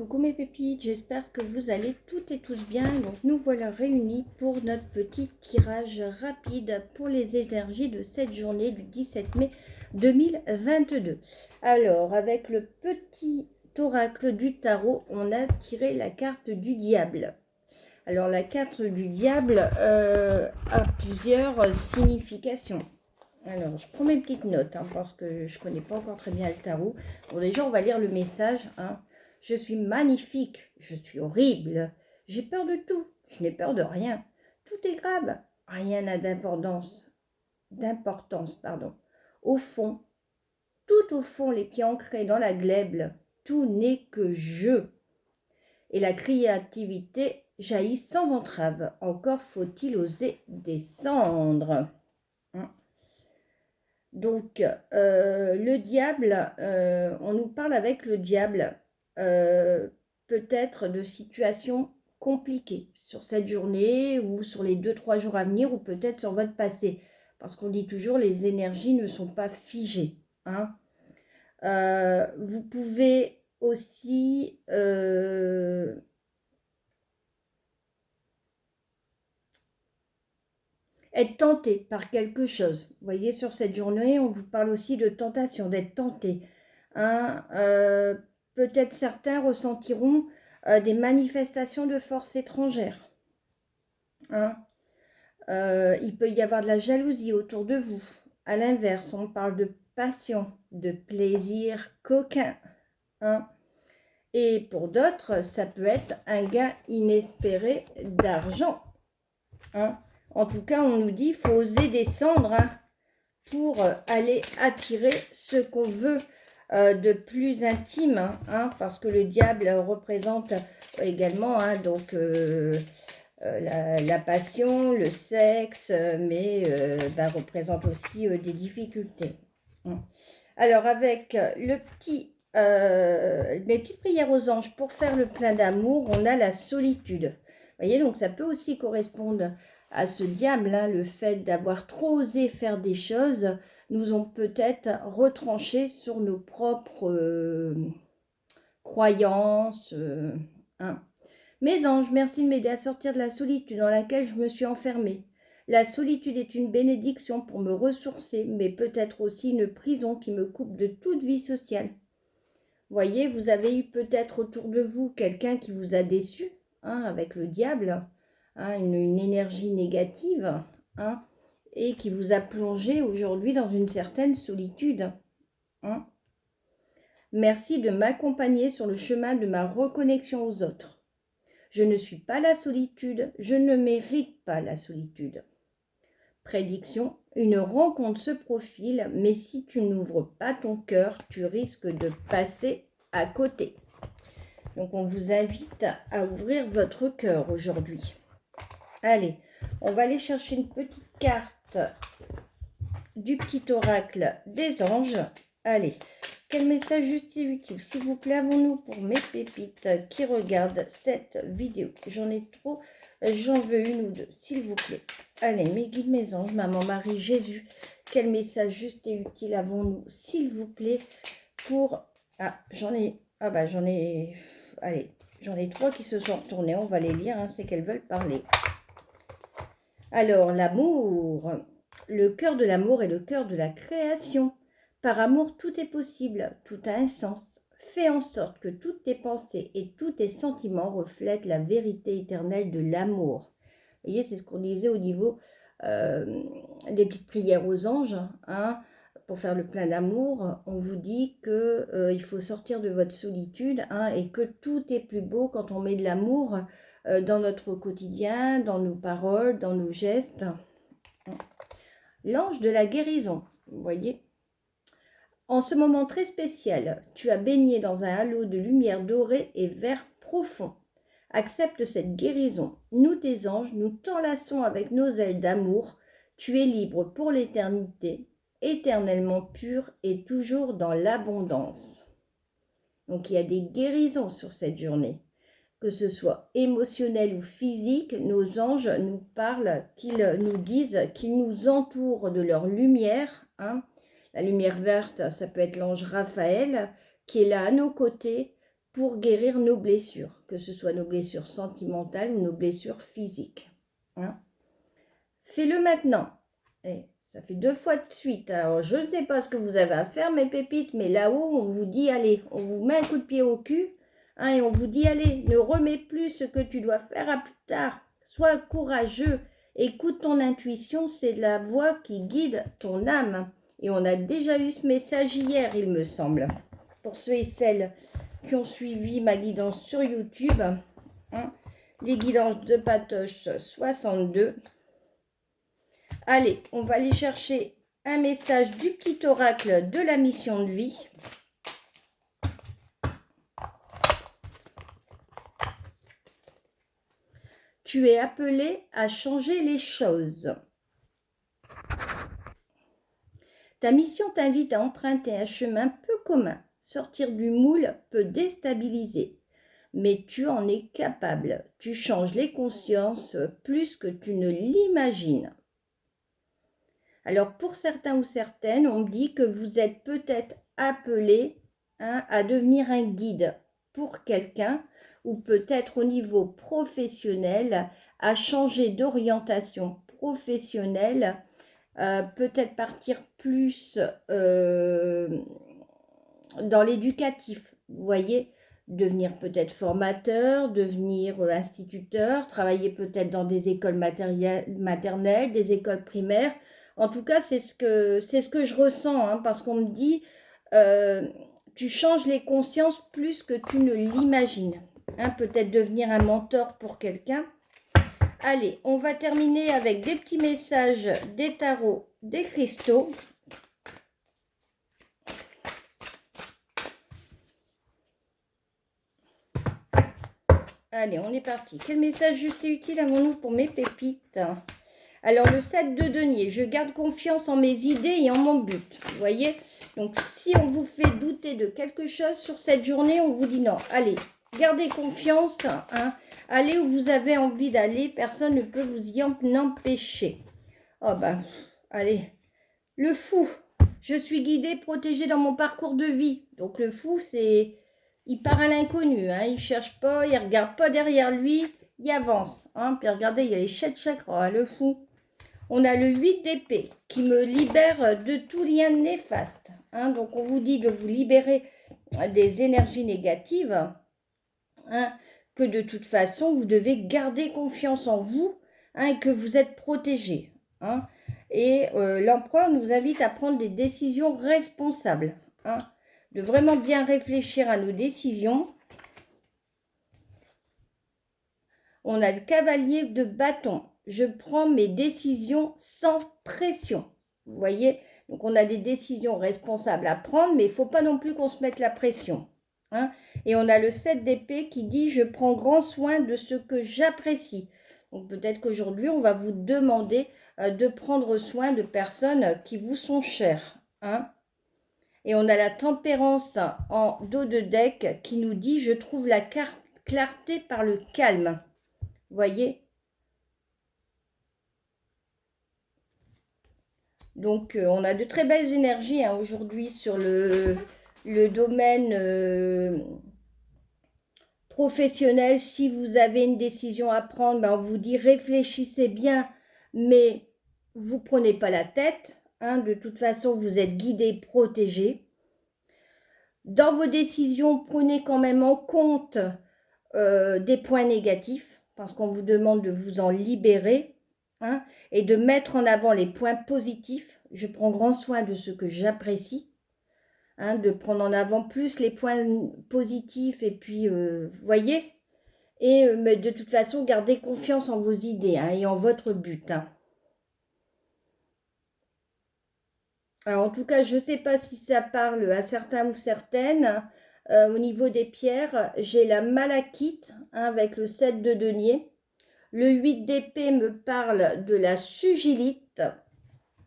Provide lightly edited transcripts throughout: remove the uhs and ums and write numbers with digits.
Coucou mes pépites, j'espère que vous allez toutes et tous bien. Donc nous voilà réunis pour notre petit tirage rapide pour les énergies de cette journée du 17 mai 2022. Alors avec le petit oracle du tarot, on a tiré la carte du diable. Alors la carte du diable a plusieurs significations. Alors, je prends mes petites notes parce que je ne connais pas encore très bien le tarot. Bon, déjà, on va lire le message. Je suis magnifique, je suis horrible, j'ai peur de tout, je n'ai peur de rien. Tout est grave, rien n'a d'importance. Au fond, tout au fond, les pieds ancrés dans la glèbe, tout n'est que je. Et la créativité jaillit sans entrave. Encore faut-il oser descendre. Donc, le diable, on nous parle avec le diable, peut-être de situations compliquées sur cette journée ou sur les 2-3 jours à venir ou peut-être sur votre passé. Parce qu'on dit toujours les énergies ne sont pas figées. Vous pouvez aussi être tenté par quelque chose. Vous voyez, sur cette journée, on vous parle aussi de tentation, d'être tenté. Peut-être certains ressentiront des manifestations de force étrangère. Il peut y avoir de la jalousie autour de vous. À l'inverse, on parle de passion, de plaisir coquin. Et pour d'autres, ça peut être un gain inespéré d'argent. En tout cas, on nous dit qu'il faut oser descendre pour aller attirer ce qu'on veut de plus intime, parce que le diable représente également donc la passion, le sexe, mais représente aussi des difficultés. Alors avec mes petites prières aux anges pour faire le plein d'amour, on a la solitude. Vous voyez, donc ça peut aussi correspondre à ce diable, le fait d'avoir trop osé faire des choses, nous ont peut-être retranché sur nos propres croyances. Mes anges, merci de m'aider à sortir de la solitude dans laquelle je me suis enfermée. La solitude est une bénédiction pour me ressourcer, mais peut-être aussi une prison qui me coupe de toute vie sociale. Voyez, vous avez eu peut-être autour de vous quelqu'un qui vous a déçu, avec le diable, une énergie négative, et qui vous a plongé aujourd'hui dans une certaine solitude. Merci de m'accompagner sur le chemin de ma reconnexion aux autres. Je ne suis pas la solitude, je ne mérite pas la solitude. Prédiction, une rencontre se profile, mais si tu n'ouvres pas ton cœur, tu risques de passer à côté. Donc on vous invite à ouvrir votre cœur aujourd'hui. Allez, on va aller chercher une petite carte du petit oracle des anges. Allez, quel message juste et utile, s'il vous plaît, avons-nous pour mes pépites qui regardent cette vidéo? J'en ai trop, j'en veux une ou deux, s'il vous plaît. Allez, mes guides, mes anges, maman, Marie, Jésus, quel message juste et utile avons-nous, s'il vous plaît, pour... j'en ai trois qui se sont retournés, on va les lire, c'est qu'elles veulent parler. Alors, l'amour, le cœur de l'amour est le cœur de la création. Par amour, tout est possible, tout a un sens. Fais en sorte que toutes tes pensées et tous tes sentiments reflètent la vérité éternelle de l'amour. Vous voyez, c'est ce qu'on disait au niveau des petites prières aux anges. Pour faire le plein d'amour, on vous dit qu'il faut sortir de votre solitude et que tout est plus beau quand on met de l'amour dans notre quotidien, dans nos paroles, dans nos gestes. L'ange de la guérison, vous voyez. En ce moment très spécial, tu as baigné dans un halo de lumière dorée et vert profond. Accepte cette guérison. Nous, tes anges, nous t'enlaçons avec nos ailes d'amour. Tu es libre pour l'éternité, éternellement pur et toujours dans l'abondance. Donc, il y a des guérisons sur cette journée. Que ce soit émotionnel ou physique, nos anges nous parlent, qu'ils nous disent, qu'ils nous entourent de leur lumière. La lumière verte, ça peut être l'ange Raphaël, qui est là à nos côtés pour guérir nos blessures, que ce soit nos blessures sentimentales ou nos blessures physiques. Hein. Fais-le maintenant. Et ça fait 2 fois de suite. Alors, je ne sais pas ce que vous avez à faire, mes pépites, mais là-haut, on vous dit, allez, on vous met un coup de pied au cul, hein, et on vous dit, allez, ne remets plus ce que tu dois faire à plus tard. Sois courageux. Écoute ton intuition, c'est la voix qui guide ton âme. Et on a déjà eu ce message hier, il me semble. Pour ceux et celles qui ont suivi ma guidance sur YouTube, hein, les guidances de Patoche 62. Allez, on va aller chercher un message du petit oracle de la mission de vie. Tu es appelé à changer les choses. Ta mission t'invite à emprunter un chemin peu commun. Sortir du moule peut déstabiliser, mais tu en es capable. Tu changes les consciences plus que tu ne l'imagines. Alors pour certains ou certaines, on me dit que vous êtes peut-être appelé à devenir un guide pour quelqu'un ou peut-être au niveau professionnel à changer d'orientation professionnelle, peut-être partir plus dans l'éducatif, vous voyez, devenir peut-être formateur, devenir instituteur, travailler peut-être dans des écoles maternelles, des écoles primaires. En tout cas, c'est ce que je ressens, hein, parce qu'on me dit, tu changes les consciences plus que tu ne l'imagines. Hein, peut-être devenir un mentor pour quelqu'un. Allez, on va terminer avec des petits messages des tarots, des cristaux. Allez, on est parti. Quel message juste et utile avons-nous pour mes pépites? Alors, le 7 de denier, je garde confiance en mes idées et en mon but. Vous voyez? Donc, si on vous fait douter de quelque chose sur cette journée, on vous dit non. Allez, gardez confiance. Hein. Allez où vous avez envie d'aller. Personne ne peut vous y empêcher. Oh ben, allez. Le fou. Je suis guidée, protégée dans mon parcours de vie. Donc, le fou, c'est... Il part à l'inconnu. Hein. Il ne cherche pas, il ne regarde pas derrière lui. Il avance. Hein. Puis regardez, il y a les 7 chakras. Le fou. On a le 8 d'épée qui me libère de tout lien néfaste. Hein, donc, on vous dit de vous libérer des énergies négatives. Hein, que de toute façon, vous devez garder confiance en vous, hein, et que vous êtes protégé. Hein, et l'empereur nous invite à prendre des décisions responsables. Hein, de vraiment bien réfléchir à nos décisions. On a le cavalier de bâton. Je prends mes décisions sans pression. Vous voyez? Donc, on a des décisions responsables à prendre, mais il ne faut pas non plus qu'on se mette la pression. Hein? Et on a le 7 d'épée qui dit « Je prends grand soin de ce que j'apprécie ». Donc, peut-être qu'aujourd'hui, on va vous demander de prendre soin de personnes qui vous sont chères. Hein? Et on a la tempérance en dos de deck qui nous dit « Je trouve la clarté par le calme ». Vous voyez? Donc, on a de très belles énergies hein, aujourd'hui sur le domaine professionnel. Si vous avez une décision à prendre, ben, on vous dit réfléchissez bien, mais vous ne prenez pas la tête. Hein, de toute façon, vous êtes guidé, protégé. Dans vos décisions, prenez quand même en compte des points négatifs, parce qu'on vous demande de vous en libérer. Hein, et de mettre en avant les points positifs. Je prends grand soin de ce que j'apprécie, hein, de prendre en avant plus les points positifs et puis, vous voyez, et mais de toute façon, gardez confiance en vos idées hein, et en votre but. Hein. Alors, en tout cas, je ne sais pas si ça parle à certains ou certaines. Au niveau des pierres, j'ai la malachite hein, avec le 7 de denier. Le 8 d'épée me parle de la sugilite,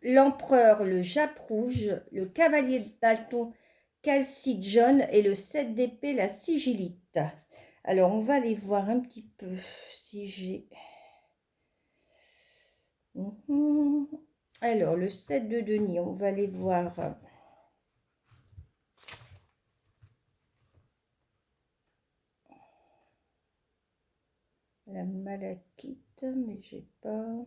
l'empereur, le jappe rouge, le cavalier de bâton, calcite jaune et le 7 d'épée, la sigillite. Alors, on va aller voir un petit peu si j'ai... Alors, le 7 de denier, on va aller voir... la malachite, mais j'ai pas...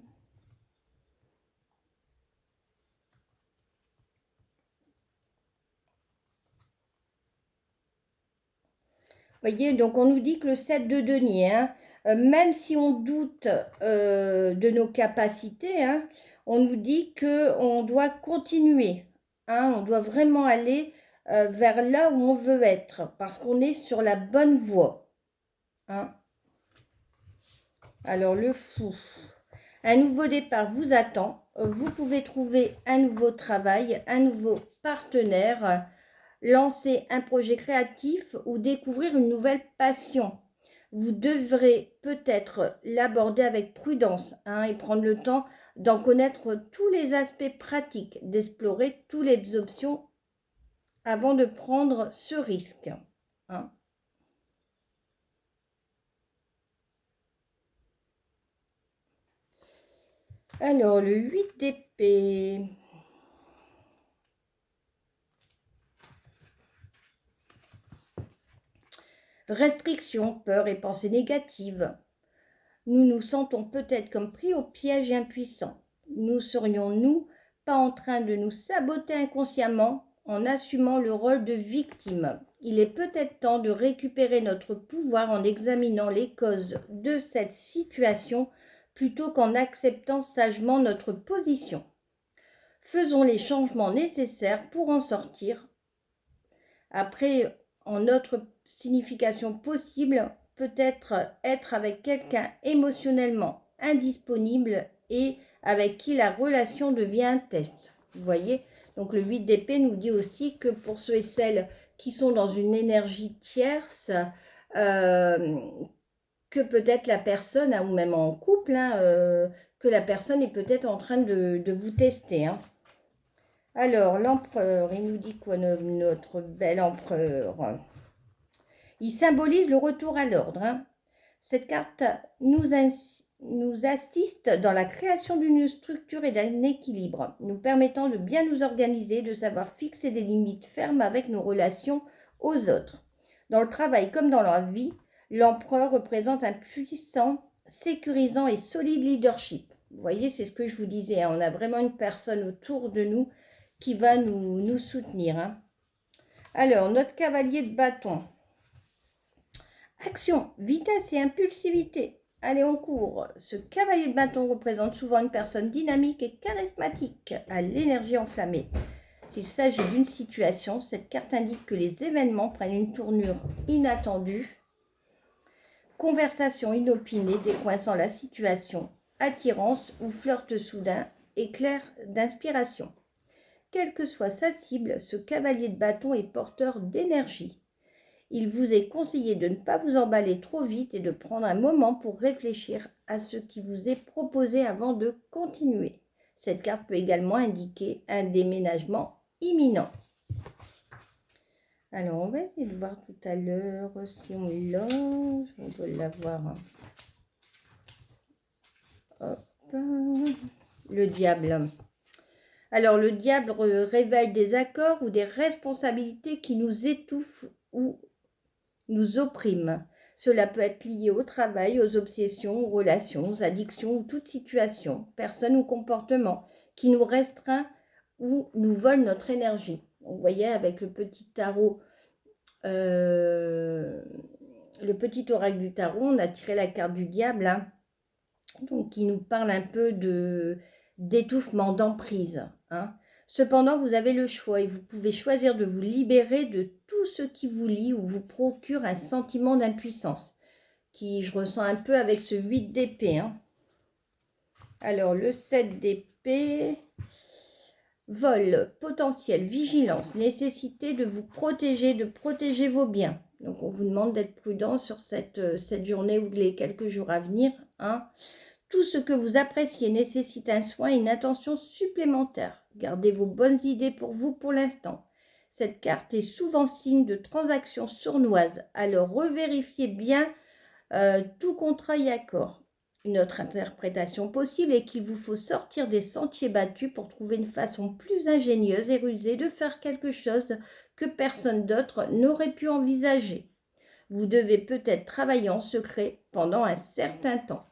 Voyez, donc on nous dit que le 7 de denier, hein, même si on doute de nos capacités, hein, on nous dit qu'on doit continuer, hein, on doit vraiment aller vers là où on veut être, parce qu'on est sur la bonne voie. Hein. Alors le fou, un nouveau départ vous attend, vous pouvez trouver un nouveau travail, un nouveau partenaire, lancer un projet créatif ou découvrir une nouvelle passion. Vous devrez peut-être l'aborder avec prudence, hein, et prendre le temps d'en connaître tous les aspects pratiques, d'explorer toutes les options avant de prendre ce risque. Hein. Alors, le 8 d'épée. Restrictions, peur et pensées négatives. Nous nous sentons peut-être comme pris au piège et impuissants. Nous serions, nous, pas en train de nous saboter inconsciemment en assumant le rôle de victime. Il est peut-être temps de récupérer notre pouvoir en examinant les causes de cette situation plutôt qu'en acceptant sagement notre position. Faisons les changements nécessaires pour en sortir. Après, en notre signification possible, peut-être être avec quelqu'un émotionnellement indisponible et avec qui la relation devient un test. Vous voyez, donc le 8 d'épée nous dit aussi que pour ceux et celles qui sont dans une énergie tierce, que peut-être la personne, ou même en couple, hein, que la personne est peut-être en train de vous tester. Hein. Alors, l'empereur, il nous dit quoi, notre bel empereur? Il symbolise le retour à l'ordre. Hein. Cette carte nous assiste dans la création d'une structure et d'un équilibre, nous permettant de bien nous organiser, de savoir fixer des limites fermes avec nos relations aux autres. Dans le travail comme dans la vie, l'empereur représente un puissant, sécurisant et solide leadership. Vous voyez, c'est ce que je vous disais, hein, on a vraiment une personne autour de nous qui va nous soutenir. Hein. Alors, notre cavalier de bâton. Action, vitesse et impulsivité. Allez, on court. Ce cavalier de bâton représente souvent une personne dynamique et charismatique, à l'énergie enflammée. S'il s'agit d'une situation, cette carte indique que les événements prennent une tournure inattendue. Conversation inopinée décoinçant la situation, attirance ou flirt soudain, éclair d'inspiration. Quelle que soit sa cible, ce cavalier de bâton est porteur d'énergie. Il vous est conseillé de ne pas vous emballer trop vite et de prendre un moment pour réfléchir à ce qui vous est proposé avant de continuer. Cette carte peut également indiquer un déménagement imminent. Alors, on va essayer de voir tout à l'heure si on l'a. On doit l'avoir. Hop. Le diable. Alors, le diable révèle des accords ou des responsabilités qui nous étouffent ou nous oppriment. Cela peut être lié au travail, aux obsessions, aux relations, aux addictions ou toute situation, personne ou comportement qui nous restreint ou nous vole notre énergie. Vous voyez, avec le petit tarot, le petit oracle du tarot, on a tiré la carte du diable, hein, donc qui nous parle un peu d'étouffement, d'emprise. Hein. Cependant, vous avez le choix et vous pouvez choisir de vous libérer de tout ce qui vous lie ou vous procure un sentiment d'impuissance, qui je ressens un peu avec ce 8 d'épée. Hein. Alors, le 7 d'épée, vol, potentiel, vigilance, nécessité de vous protéger, de protéger vos biens. Donc, on vous demande d'être prudent sur cette journée ou les quelques jours à venir. Hein. Tout ce que vous appréciez nécessite un soin et une attention supplémentaire. Gardez vos bonnes idées pour vous pour l'instant. Cette carte est souvent signe de transactions sournoises, alors revérifiez bien tout contrat et accord. Une autre interprétation possible est qu'il vous faut sortir des sentiers battus pour trouver une façon plus ingénieuse et rusée de faire quelque chose que personne d'autre n'aurait pu envisager. Vous devez peut-être travailler en secret pendant un certain temps.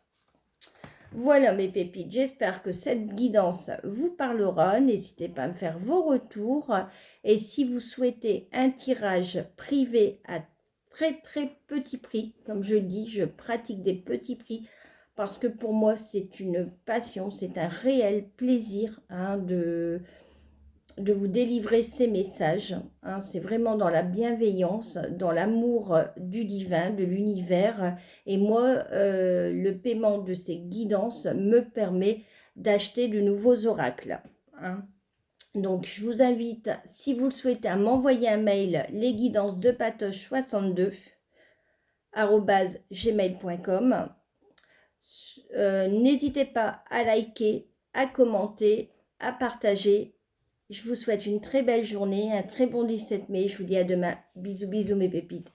Voilà mes pépites, j'espère que cette guidance vous parlera. N'hésitez pas à me faire vos retours. Et si vous souhaitez un tirage privé à très très petit prix, comme je dis, je pratique des petits prix parce que pour moi c'est une passion, c'est un réel plaisir de vous délivrer ces messages. C'est vraiment dans la bienveillance, dans l'amour du divin, de l'univers. Et moi, le paiement de ces guidances me permet d'acheter de nouveaux oracles. Donc, je vous invite, si vous le souhaitez, à m'envoyer un mail, lesguidancesdepatoche62 @gmail.com. N'hésitez pas à liker, à commenter, à partager. Je vous souhaite une très belle journée, un très bon 17 mai. Je vous dis à demain. Bisous, bisous mes pépites.